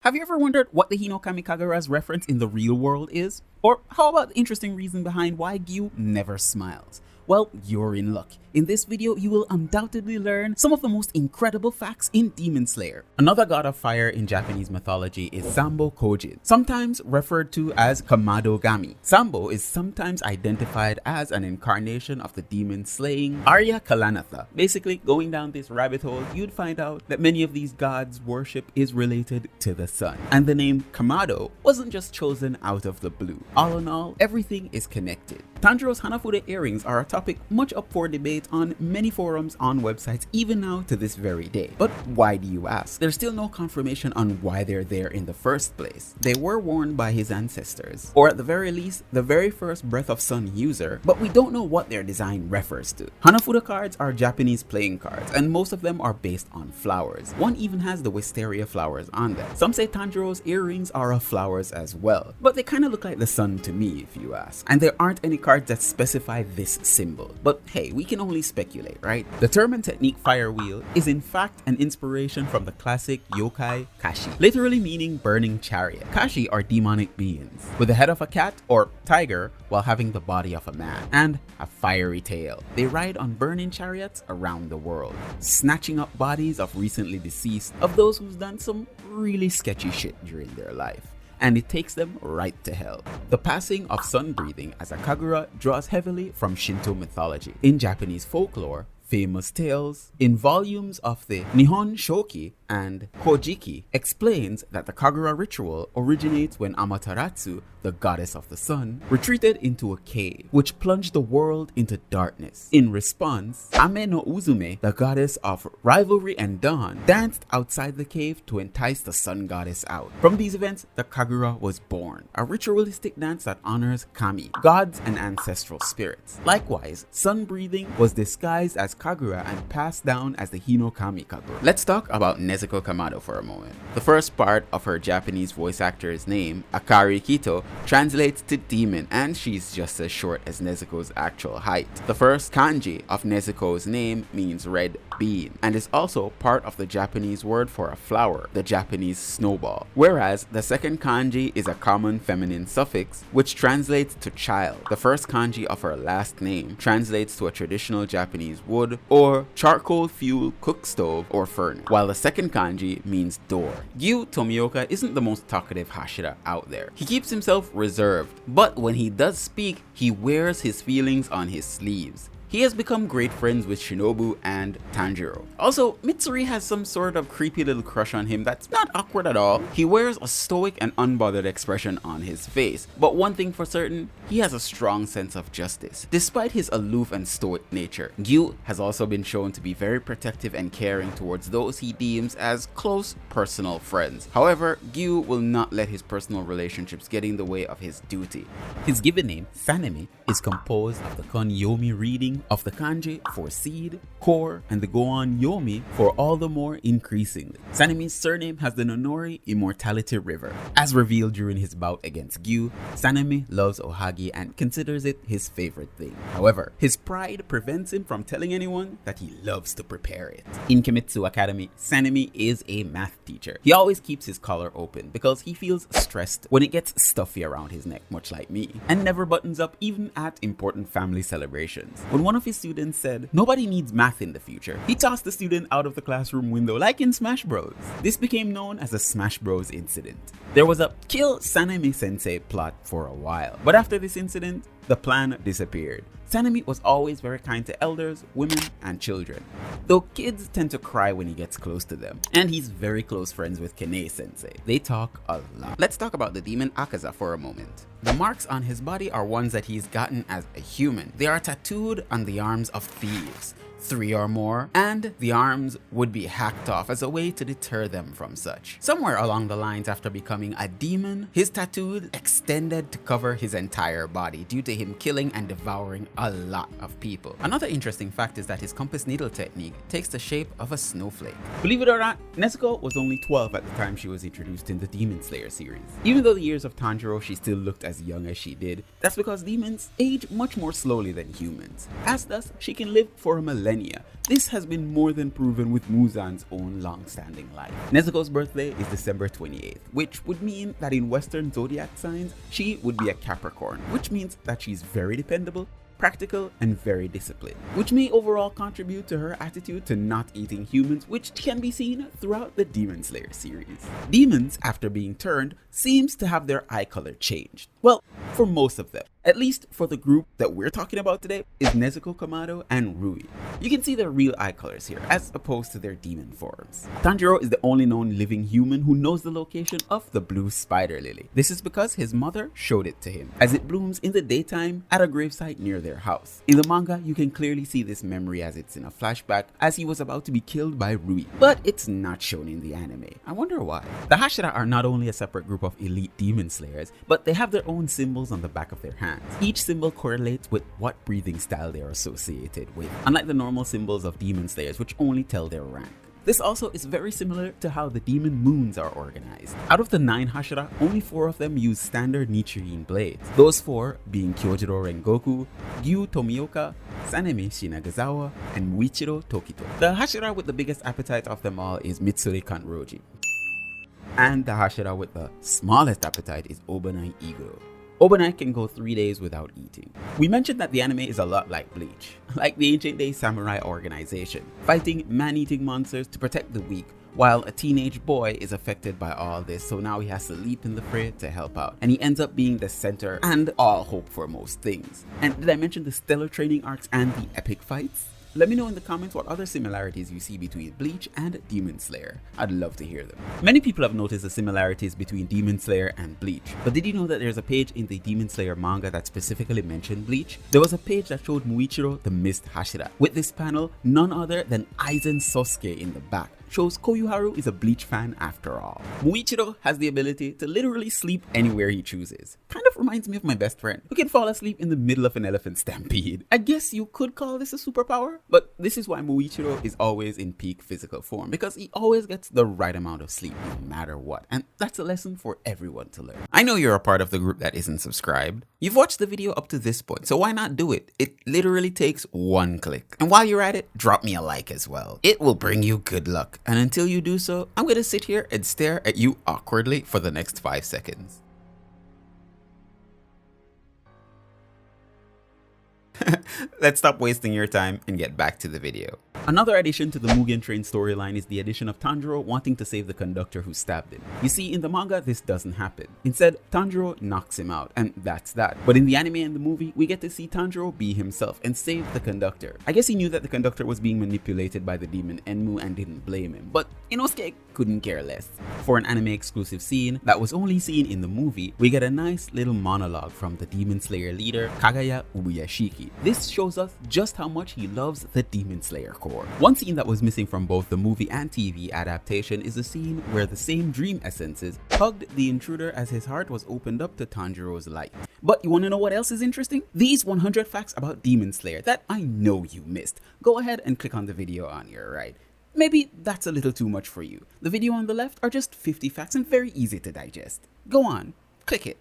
Have you ever wondered what the Hinokami Kagura's reference in the real world is? Or how about the interesting reason behind why Gyu never smiles? Well, you're in luck. In this video, you will undoubtedly learn some of the most incredible facts in Demon Slayer. Another god of fire in Japanese mythology is Sambo Kojin, sometimes referred to as Kamado Gami. Sambo is sometimes identified as an incarnation of the demon slaying Arya Kalanatha. Basically, going down this rabbit hole, you'd find out that many of these gods' worship is related to the sun. And the name Kamado wasn't just chosen out of the blue. All in all, everything is connected. Tanjiro's Hanafuda earrings are a topic much up for debate on many forums on websites even now to this very day. But why do you ask? There's still no confirmation on why they're there in the first place. They were worn by his ancestors, or at the very least, the very first Breath of Sun user, but we don't know what their design refers to. Hanafuda cards are Japanese playing cards, and most of them are based on flowers. One even has the wisteria flowers on them. Some say Tanjiro's earrings are of flowers as well, but they kind of look like the sun to me if you ask. And there aren't any cards that specify this symbol, but hey, we can only speculate, right? The term and technique fire wheel is in fact an inspiration from the classic yokai kashi, literally meaning burning chariot. Kashi are demonic beings with the head of a cat or tiger while having the body of a man and a fiery tail. They ride on burning chariots around the world, snatching up bodies of recently deceased, of those who's done some really sketchy shit during their life, and it takes them right to hell. The passing of sun breathing as a Kagura draws heavily from Shinto mythology. In Japanese folklore, famous tales in volumes of the Nihon Shoki and Kojiki explains that the Kagura ritual originates when Amaterasu, the goddess of the sun, retreated into a cave, which plunged the world into darkness. In response, Ame no Uzume, the goddess of rivalry and dawn, danced outside the cave to entice the sun goddess out. From these events, the Kagura was born, a ritualistic dance that honors kami, gods and ancestral spirits. Likewise, sun breathing was disguised as Kagura and passed down as the Hinokami Kagura. Let's talk about Nezuko Kamado for a moment. The first part of her Japanese voice actor's name, Akari Kito, translates to demon, and she's just as short as Nezuko's actual height. The first kanji of Nezuko's name means red bean, and is also part of the Japanese word for a flower, the Japanese snowball. Whereas the second kanji is a common feminine suffix, which translates to child. The first kanji of her last name translates to a traditional Japanese wood or charcoal fuel cook stove or furnace, while the second kanji means door. Gyu Tomioka isn't the most talkative Hashira out there. He keeps himself reserved, but when he does speak, he wears his feelings on his sleeves. He has become great friends with Shinobu and Tanjiro. Also, Mitsuri has some sort of creepy little crush on him that's not awkward at all. He wears a stoic and unbothered expression on his face, but one thing for certain, he has a strong sense of justice. Despite his aloof and stoic nature, Gyu has also been shown to be very protective and caring towards those he deems as close personal friends. However, Gyu will not let his personal relationships get in the way of his duty. His given name, Sanemi, is composed of the Kon Yomi reading of the kanji for seed, core, and the Goan Yomi for all the more increasingly. Sanemi's surname has the Nonori Immortality River. As revealed during his bout against Gyu, Sanemi loves Ohagi and considers it his favorite thing. However, his pride prevents him from telling anyone that he loves to prepare it. In Kimitsu Academy, Sanemi is a math teacher. He always keeps his collar open because he feels stressed when it gets stuffy around his neck, much like me, and never buttons up even at important family celebrations. When one of his students said, "Nobody needs math in the future," he tossed the student out of the classroom window like in Smash Bros. This became known as the Smash Bros incident. There was a kill Sanemi sensei plot for a while, but after this incident, the plan disappeared. Sanemi was always very kind to elders, women, and children, though kids tend to cry when he gets close to them. And he's very close friends with Kene sensei. They talk a lot. Let's talk about the demon Akaza for a moment. The marks on his body are ones that he's gotten as a human. They are tattooed on the arms of thieves, 3 or more, and the arms would be hacked off as a way to deter them from such. Somewhere along the lines, after becoming a demon, his tattoo extended to cover his entire body due to him killing and devouring a lot of people. Another interesting fact is that his compass needle technique takes the shape of a snowflake. Believe it or not, Nezuko was only 12 at the time she was introduced in the Demon Slayer series. Even though the years of Tanjiro she still looked as young as she did, that's because demons age much more slowly than humans. As thus, she can live for a millennia millennia. This has been more than proven with Muzan's own long-standing life. Nezuko's birthday is December 28th, which would mean that in Western zodiac signs, she would be a Capricorn, which means that she's very dependable, practical, and very disciplined, which may overall contribute to her attitude to not eating humans, which can be seen throughout the Demon Slayer series. Demons, after being turned, seems to have their eye color changed. Well, for most of them. At least for the group that we're talking about today is Nezuko Kamado and Rui. You can see their real eye colors here, as opposed to their demon forms. Tanjiro is the only known living human who knows the location of the blue spider lily. This is because his mother showed it to him, as it blooms in the daytime at a gravesite near their house. In the manga, you can clearly see this memory as it's in a flashback as he was about to be killed by Rui, but it's not shown in the anime. I wonder why. The Hashira are not only a separate group of elite demon slayers, but they have their own symbols on the back of their hands. Each symbol correlates with what breathing style they are associated with, unlike the normal symbols of demon slayers, which only tell their rank. This also is very similar to how the demon moons are organized. Out of the 9 Hashira, only 4 of them use standard Nichirin blades. Those 4 being Kyojiro Rengoku, Gyu Tomioka, Sanemi Shinagazawa, and Muichiro Tokito. The Hashira with the biggest appetite of them all is Mitsuri Kanroji. And the Hashira with the smallest appetite is Obanai Iguro. Obanai can go 3 days without eating. We mentioned that the anime is a lot like Bleach, like the ancient day samurai organization, fighting man-eating monsters to protect the weak, while a teenage boy is affected by all this, so now he has to leap in the fray to help out. And he ends up being the center and all hope for most things. And did I mention the stellar training arcs and the epic fights? Let me know in the comments what other similarities you see between Bleach and Demon Slayer. I'd love to hear them. Many people have noticed the similarities between Demon Slayer and Bleach, but did you know that there's a page in the Demon Slayer manga that specifically mentioned Bleach? There was a page that showed Muichiro the Mist Hashira. With this panel, none other than Aizen Sosuke in the back. Shows Koyuharu is a Bleach fan after all. Muichiro has the ability to literally sleep anywhere he chooses. Kind of reminds me of my best friend, who can fall asleep in the middle of an elephant stampede. I guess you could call this a superpower, but this is why Muichiro is always in peak physical form, because he always gets the right amount of sleep no matter what, and that's a lesson for everyone to learn. I know you're a part of the group that isn't subscribed. You've watched the video up to this point, so why not do it? It literally takes 1 click. And while you're at it, drop me a like as well. It will bring you good luck. And until you do so, I'm gonna sit here and stare at you awkwardly for the next 5 seconds. Let's stop wasting your time and get back to the video. Another addition to the Mugen Train storyline is the addition of Tanjiro wanting to save the conductor who stabbed him. You see, in the manga, this doesn't happen. Instead, Tanjiro knocks him out, and that's that. But in the anime and the movie, we get to see Tanjiro be himself and save the conductor. I guess he knew that the conductor was being manipulated by the demon Enmu and didn't blame him, but Inosuke couldn't care less. For an anime exclusive scene that was only seen in the movie, we get a nice little monologue from the Demon Slayer leader, Kagaya Ubuyashiki. This shows us just how much he loves the Demon Slayer core. One scene that was missing from both the movie and TV adaptation is the scene where the same dream essences hugged the intruder as his heart was opened up to Tanjiro's light. But you want to know what else is interesting? These 100 facts about Demon Slayer that I know you missed. Go ahead and click on the video on your right. Maybe that's a little too much for you. The video on the left are just 50 facts and very easy to digest. Go on, click it.